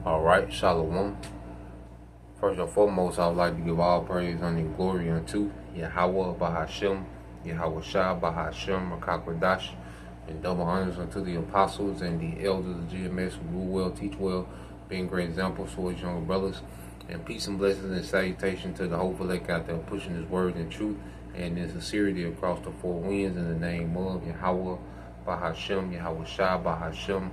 Alright, Shalom. First and foremost, I would like to give all praise and glory unto Yahweh Bahashem, Yahweh Shah Bahashem, Rakakwadash, and double honors unto the apostles and the elders of GMS who rule well, teach well, being great examples for his younger brothers. And peace and blessings and salutation to the hopeful elect out there pushing his word in truth and in sincerity across the four winds in the name of Yahweh Bahashem, Yahweh Shah Bahashem,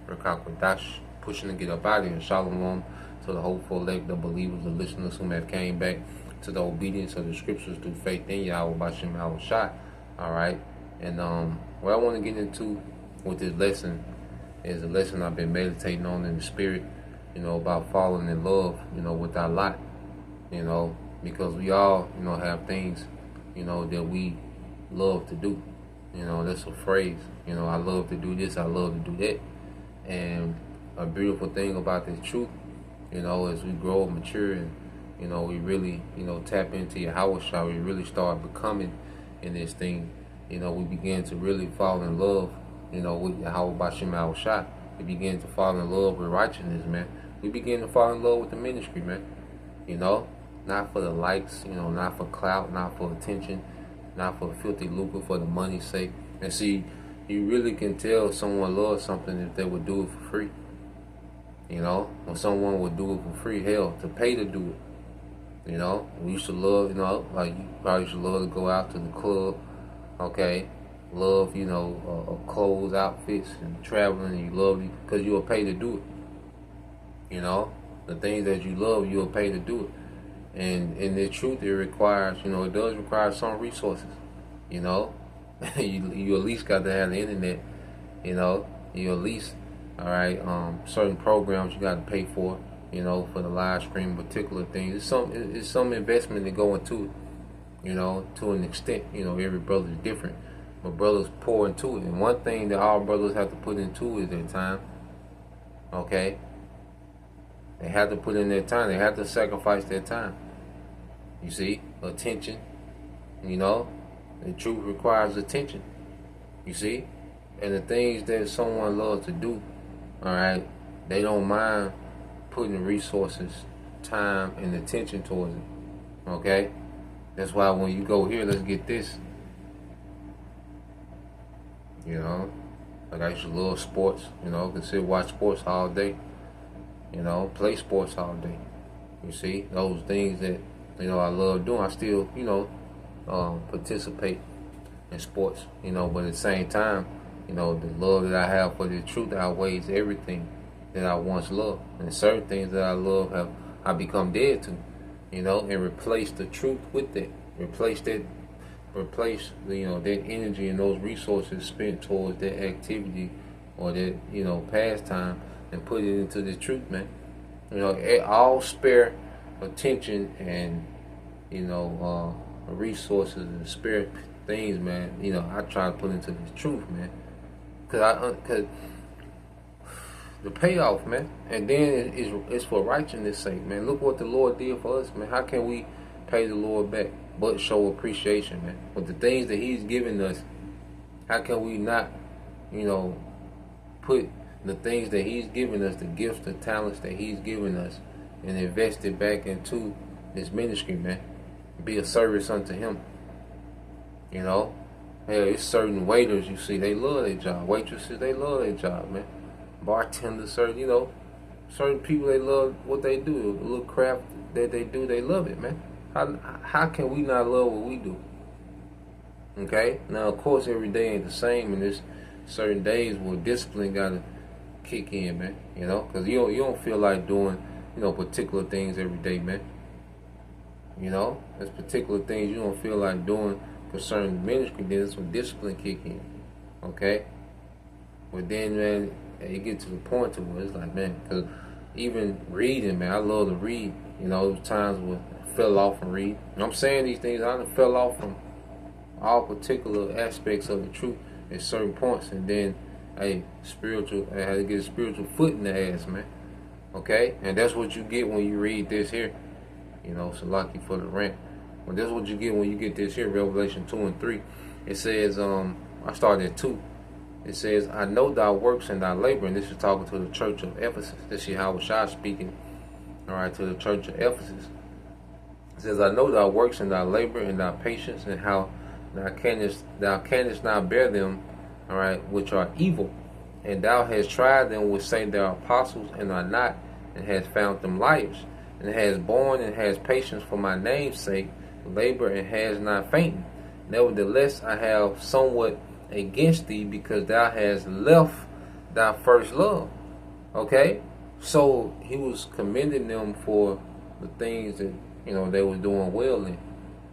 Rakakwadash, pushing to get up out of here. Shalom to the hopeful elect, the believers, the listeners who have came back to the obedience of the scriptures through faith in Yahweh Bashem Yahweh Shai. Alright. And what I want to get into with this lesson is a lesson I've been meditating on in the spirit, about falling in love, with our lot, because we all, have things, that we love to do. That's a phrase. I love to do this, I love to do that. And a beautiful thing about this truth, as we grow and mature and, we really, tap into Yahweh Shah, we really start becoming in this thing, we begin to really fall in love, with Yahweh Bashem Yahweh Shah. We begin to fall in love with righteousness, man. We begin to fall in love with the ministry, man. Not for the likes, not for clout, not for attention, not for filthy lucre, for the money's sake. And see, you really can tell someone loves something if they would do it for free. When someone would do it for free, hell, to pay to do it. We used to love, like you probably used to love to go out to the club, okay? Love, clothes, outfits, and traveling, and you love it because you'll pay to do it. The things that you love, you'll pay to do it. And in the truth, it requires, it does require some resources. you at least got to have the internet. You at least, all right, certain programs you got to pay for, for the live stream, particular things. It's some investment to go into it, to an extent. Every brother is different, but brothers pour into it. And one thing that all brothers have to put into is their time. Okay, they have to put in their time. They have to sacrifice their time. You see, attention. The truth requires attention. You see, and the things that someone loves to do, all right, they don't mind putting resources, time, and attention towards it. Okay, that's why when you go here, let's get this. Like I used to love sports. Could sit watch sports all day. Play sports all day. You see, those things that I love doing. I still participate in sports. But at the same time, the love that I have for the truth outweighs everything that I once loved. And certain things that I love I become dead to, and replace the truth with that. Replace that energy and those resources spent towards that activity or that, pastime, and put it into the truth, man. All spare attention and, resources and spare things, man, I try to put into the truth, man. Cause the payoff, man, and then it's for righteousness' sake, man. Look what the Lord did for us, man. How can we pay the Lord back but show appreciation, man? With the things that He's given us, how can we not, put the things that He's given us, the gifts, the talents that He's given us, and invest it back into this ministry, man? Be a service unto Him. It's certain waiters, you see, they love their job. Waitresses, they love their job, man. Bartenders, certain people, they love what they do. The little craft that they do, they love it, man. How can we not love what we do? Okay? Now, of course, every day ain't the same, and there's certain days where discipline got to kick in, man. Because you don't feel like doing, particular things every day, man. There's particular things you don't feel like doing concerning the ministry, then some discipline kick in. Okay? But then, man, it gets to the point to where it's like, man, because even reading, man, I love to read. There's times where I fell off from reading. And I'm saying these things, I done fell off from all particular aspects of the truth at certain points. And then, I had to get a spiritual foot in the ass, man. Okay? And that's what you get when you read this here. So lucky for the rant. But that's what you get when you get this here, Revelation 2 and 3. It says, I started at 2. It says, I know thy works and thy labor. And this is talking to the church of Ephesus. This is Yahweh Shai speaking, all right, to the church of Ephesus. It says, I know thy works and thy labor and thy patience, and how thou canst not bear them, all right, which are evil. And thou hast tried them which say they are apostles and are not, and hast found them liars, and hast borne and hast patience for my name's sake, labor and has not fainted. Nevertheless, I have somewhat against thee, because thou hast left thy first love. Okay? So he was commending them for the things that, they was doing well in.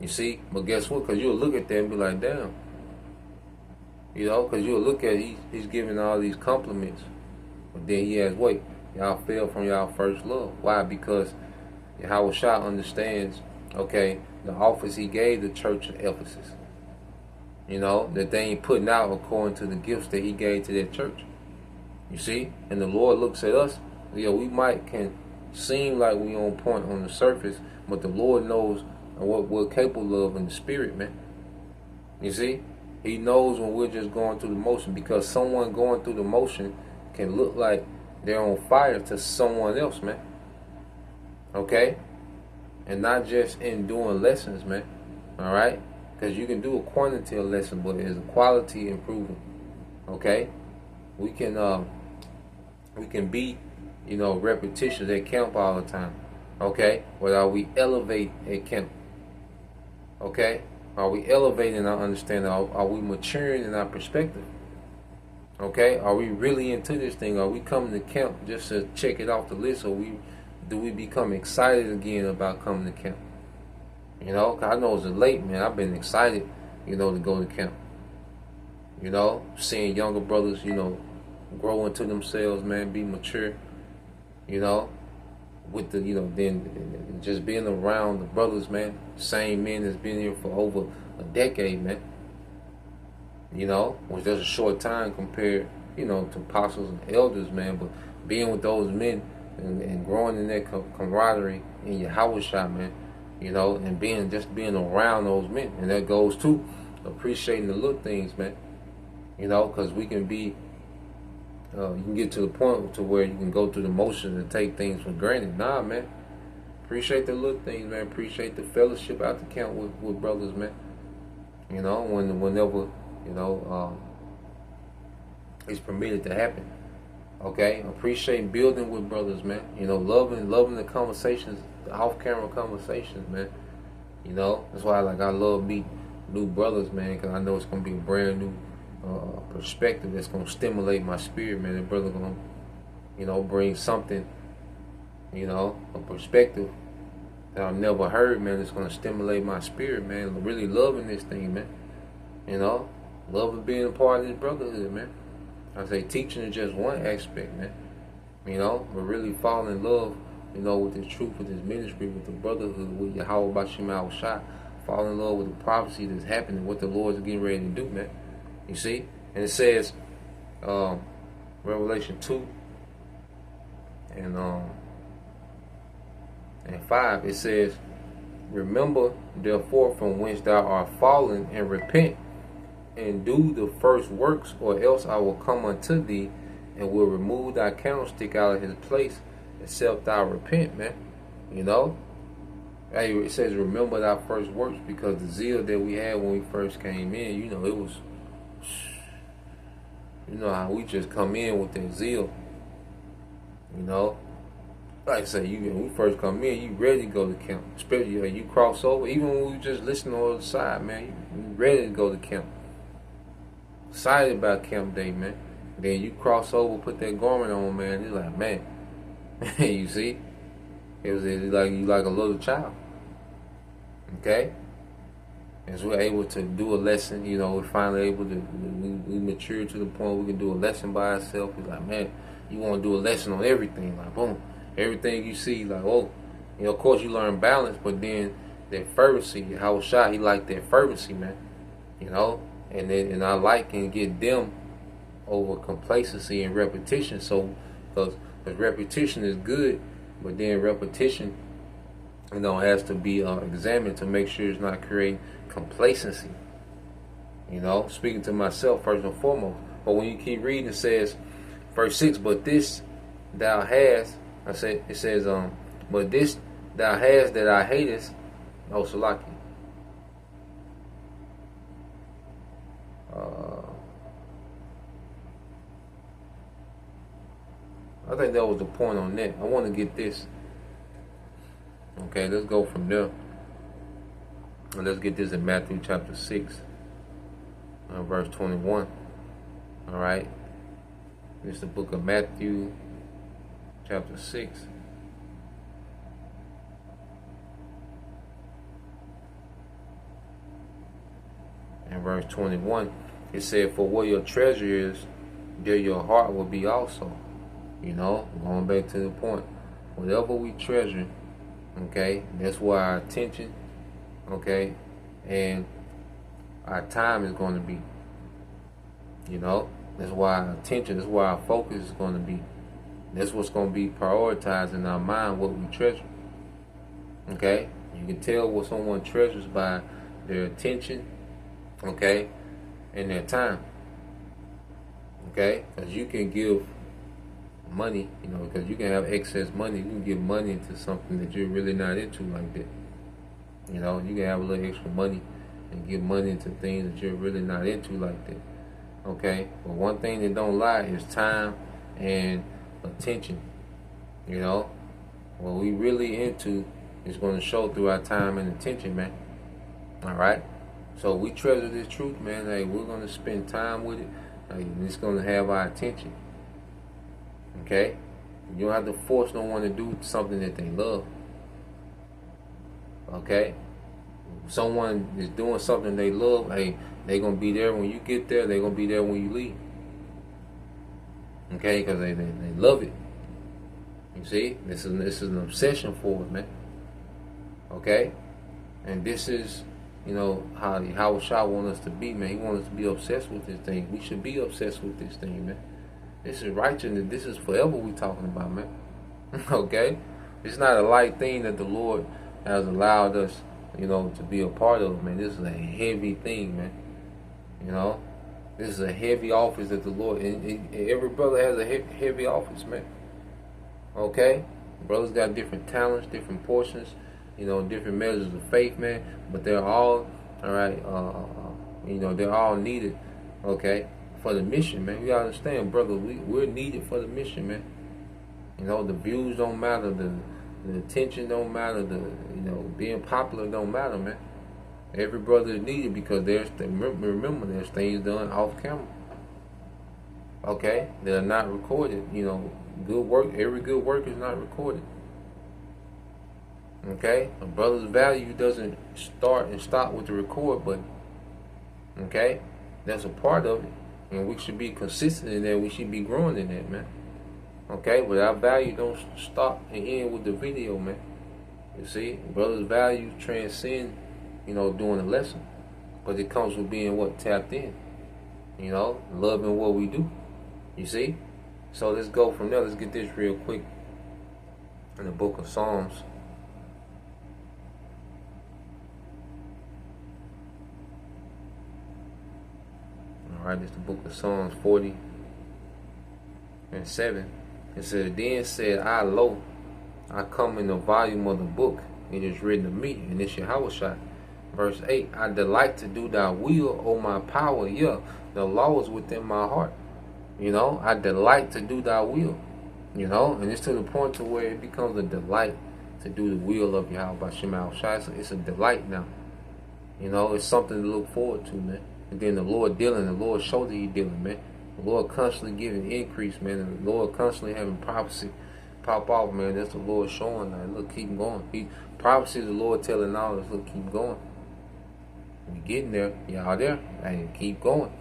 You see? But guess what? Because you'll look at them and be like, damn. Because you'll look at he's giving all these compliments. But then he has, wait, y'all fell from y'all first love. Why? Because Yahweh Shai understands, okay, the office he gave the church of Ephesus. That they ain't putting out according to the gifts that he gave to that church. You see? And the Lord looks at us. We can seem like we on point on the surface, but the Lord knows what we're capable of in the spirit, man. You see? He knows when we're just going through the motion, because someone going through the motion can look like they're on fire to someone else, man. Okay? And not just in doing lessons, man. All right? Because you can do a quantity of lesson, but it's a quality improvement. Okay? We can be, repetitious at camp all the time. Okay? But are we elevate at camp? Okay? Are we elevating our understanding? Are we maturing in our perspective? Okay? Are we really into this thing? Are we coming to camp just to check it off the list? Or do we become excited again about coming to camp? 'Cause I know it's late, man. I've been excited, to go to camp. Seeing younger brothers, grow into themselves, man, be mature. With the, then just being around the brothers, man. Same men that's been here for over a decade, man. Which is a short time compared, to apostles and elders, man. But being with those men and growing in that camaraderie in Yahweh Shai, man. And being around those men. And that goes to appreciating the little things, man. Because we can be, you can get to the point to where you can go through the motions and take things for granted. Nah, man. Appreciate the little things, man. Appreciate the fellowship out the camp with brothers, man. Whenever, it's permitted to happen. Okay? Appreciate building with brothers, man. Loving the conversations, the off-camera conversations, man. That's why I love meeting new brothers, man, because I know it's going to be a brand new perspective that's going to stimulate my spirit, man. That brother going to, bring something, a perspective that I've never heard, man. It's going to stimulate my spirit, man. Really loving this thing, man. Loving being a part of this brotherhood, man. I say teaching is just one aspect, man. But really falling in love, with the truth, with this ministry, with the brotherhood, with Yahweh Bashim Shai. Fall in love with the prophecy that's happening, what the Lord's getting ready to do, man. You see? And it says, Revelation 2 and 5, it says, remember therefore from whence thou art fallen, and repent, and do the first works, or else I will come unto thee, and will remove thy candlestick out of his place, except thou repent, man. Hey, it says remember thy first works, because the zeal that we had when we first came in, it was, how we just come in with that zeal. Like I say, when we first come in, you ready to go to camp. Especially you cross over, even when we just listening on the other side, man, you ready to go to camp. Excited about camp day, man. Then you cross over, put that garment on, man. It's like, man, you see, it's like you like a little child. Okay, and so we're able to do a lesson. We're finally able to. We mature to the point we can do a lesson by ourselves. It's like, man, you want to do a lesson on everything. Like, boom, everything you see. Like, oh, of course you learn balance, but then that fervency. How Shai, he like that fervency, man. And I like and get them over complacency and repetition. So, because repetition is good, but then repetition, has to be examined to make sure it's not creating complacency. Speaking to myself first and foremost. But when you keep reading, it says, verse 6, but this thou hast, it says, but this thou hast that I hatest, no, Salaki. I think that was the point on that. I want to get this. Okay, let's go from there. And let's get this in Matthew chapter 6, verse 21. All right. This is the book of Matthew chapter 6. And verse 21, it said, for where your treasure is, there your heart will be also. You know, going back to the point, whatever we treasure, okay, that's where our attention, okay, and our time is going to be. You know, that's why our attention, that's why our focus is going to be. That's what's going to be prioritized in our mind, what we treasure. Okay, you can tell what someone treasures by their attention, okay, and their time. Okay, because you can give money, you know, because you can have excess money. You can give money into something that you're really not into like that. You know, you can have a little extra money and give money into things that you're really not into like that. Okay, but one thing that don't lie is time and attention. You know, what we really into is going to show through our time and attention, man. All right, so we treasure this truth, man. Hey, we're going to spend time with it. Hey, it's going to have our attention. Okay, you don't have to force no one to do something that they love. Okay, someone is doing something they love. Hey, they're gonna be there when you get there. They're gonna be there when you leave. Okay, because they love it. You see, this is an obsession for it, man. Okay, and this is, you know, how Shah wants us to be, man. He wants us to be obsessed with this thing. We should be obsessed with this thing, man. This is righteousness. This is forever we talking about, man. Okay, it's not a light thing that the Lord has allowed us, you know, to be a part of, man. This is a heavy thing, man. You know, this is a heavy office that the Lord, and every brother has a heavy office, man. Okay, brothers got different talents, different portions, you know, different measures of faith, man. But they're all right. You know, they're all needed. Okay, for the mission, man. You gotta understand, brother. We're needed for the mission, man. You know, the views don't matter, the attention don't matter, you know, being popular don't matter, man. Every brother is needed because remember there's things done off camera. Okay, that are not recorded. You know, good work. Every good work is not recorded. Okay, a brother's value doesn't start and stop with the record button. Okay, that's a part of it. And we should be consistent in that. We should be growing in that, man. Okay, but our value don't stop and end with the video, man. You see, brother's value transcend, you know, doing a lesson. But it comes with being what? Tapped in. You know, loving what we do. You see? So let's go from there. Let's get this real quick. In the book of Psalms. Alright, it's the book of Psalms 40 and 7. It says, then said I, lo, I come in the volume of the book. It is written of me, and it's Yahushua. Verse 8, I delight to do thy will, O my power. Yeah, the law is within my heart. You know, I delight to do thy will. You know, and it's to the point to where it becomes a delight to do the will of Yahweh Shema Shai. So it's a delight now. You know, it's something to look forward to, man. And then the Lord dealing, the Lord showed that He dealing, man. The Lord constantly giving increase, man. And the Lord constantly having prophecy pop off, man. That's the Lord showing, like, look, keep going. Prophecy is the Lord telling all us, look, keep going. We getting there, y'all there, and keep going.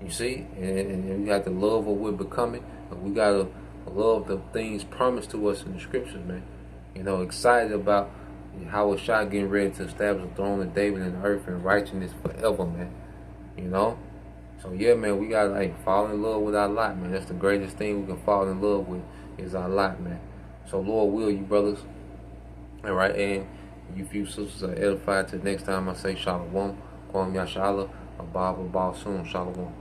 You see, and we got to love what we're becoming. We got to love the things promised to us in the scriptures, man. You know, excited about how Shah getting ready to establish the throne of David in the earth and righteousness forever, man. You know? So yeah, man, we gotta fall in love with our lot, man. That's the greatest thing we can fall in love with is our lot, man. So Lord will you, brothers. Alright, and you few sisters are edified till next time I say Shalom. Kwam Yashala, Abba soon. Shalom.